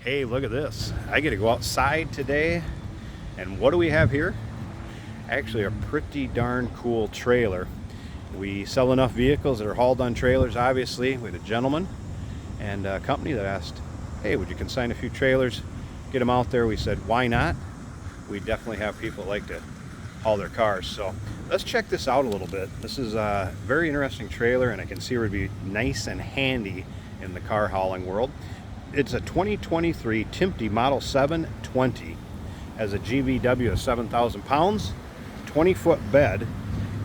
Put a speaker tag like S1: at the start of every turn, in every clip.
S1: Hey, look at this. I get to go outside today, and what do we have here? Actually, a pretty darn cool trailer. We sell enough vehicles that are hauled on trailers, obviously. We had a gentleman and a company that asked, hey, would you consign a few trailers, get them out there? We said, why not? We definitely have people that like to haul their cars. So let's check this out a little bit. This is a very interesting trailer, and I can see it would be nice and handy in the car hauling world. It's a 2023 Timpte Model 720. Has a GVW of 7,000 pounds, 20-foot bed.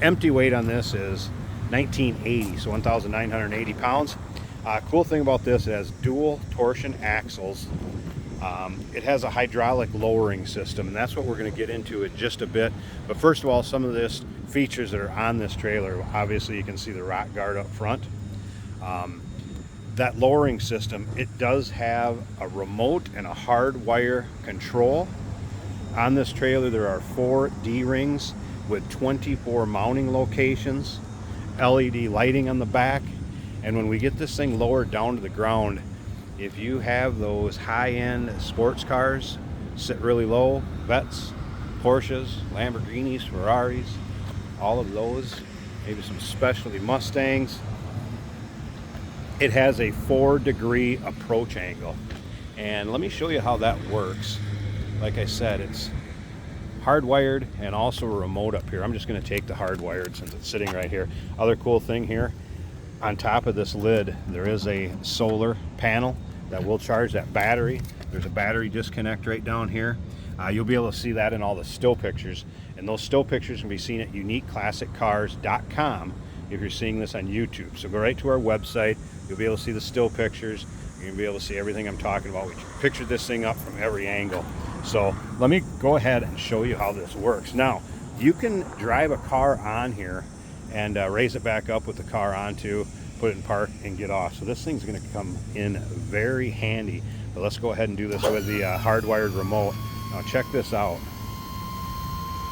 S1: Empty weight on this is 1980, so 1,980 pounds. Cool thing about this, it has dual torsion axles. It has a hydraulic lowering system, and that's what we're going to get into in just a bit. But first of all, some of this features that are on this trailer. Obviously, you can see the rock guard up front. That lowering system, it does have a remote and a hardwire control. On this trailer, there are 4 D-rings with 24 mounting locations, LED lighting on the back, and when we get this thing lowered down to the ground, if you have those high-end sports cars sit really low, Vettes, Porsches, Lamborghinis, Ferraris, all of those, maybe some specialty Mustangs, it has a 4-degree approach angle. And let me show you how that works. Like I said, it's hardwired and also a remote up here. I'm just going to take the hardwired since it's sitting right here. Other cool thing here, on top of this lid, there is a solar panel that will charge that battery. There's a battery disconnect right down here. You'll be able to see that in all the still pictures. And those still pictures can be seen at uniqueclassiccars.com if you're seeing this on YouTube. So go right to our website. You'll be able to see the still pictures. You're going to be able to see everything I'm talking about. We pictured this thing up from every angle. So let me go ahead and show you how this works. Now, you can drive a car on here and raise it back up with the car onto, put it in park, and get off. So this thing's going to come in very handy. But let's go ahead and do this with the hardwired remote. Now check this out.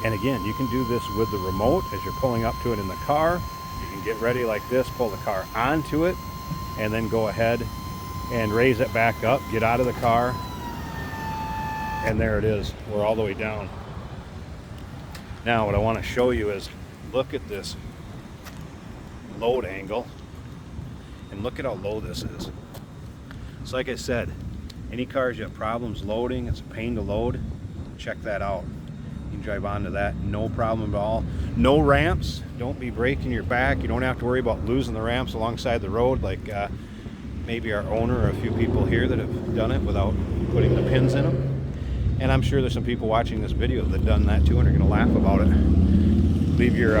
S1: And again, you can do this with the remote as you're pulling up to it in the car. You can get ready like this, pull the car onto it, and then go ahead and raise it back up, get out of the car, and there it is. We're all the way down. Now what I want to show you is, look at this load angle, and look at how low this is. So like I said, any cars you have problems loading, it's a pain to load, check that out. You can drive onto that, no problem at all. No ramps, don't be breaking your back. You don't have to worry about losing the ramps alongside the road like maybe our owner or a few people here that have done it without putting the pins in them. And I'm sure there's some people watching this video that have done that too and are going to laugh about it. Leave your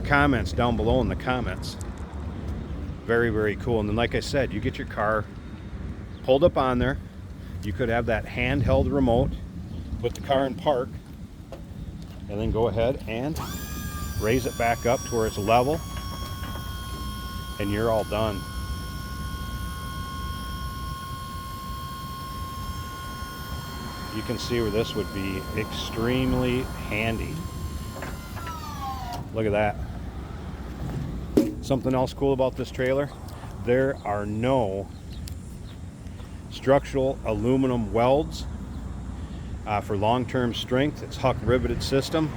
S1: comments down below in the comments. Very, very cool. And then like I said, you get your car pulled up on there. You could have that handheld remote, put the car in park, and then go ahead and raise it back up to where it's level, and you're all done. You can see where this would be extremely handy. Look at that. Something else cool about this trailer, there are no structural aluminum welds for long-term strength. It's Huck riveted system.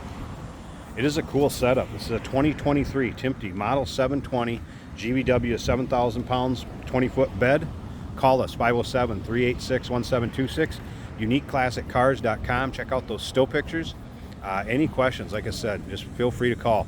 S1: It is a cool setup. This is a 2023 Timpte Model 720, GVW of 7,000 pounds, 20-foot bed. Call us, 507-386-1726, uniqueclassiccars.com. Check out those still pictures. Any questions, like I said, just feel free to call.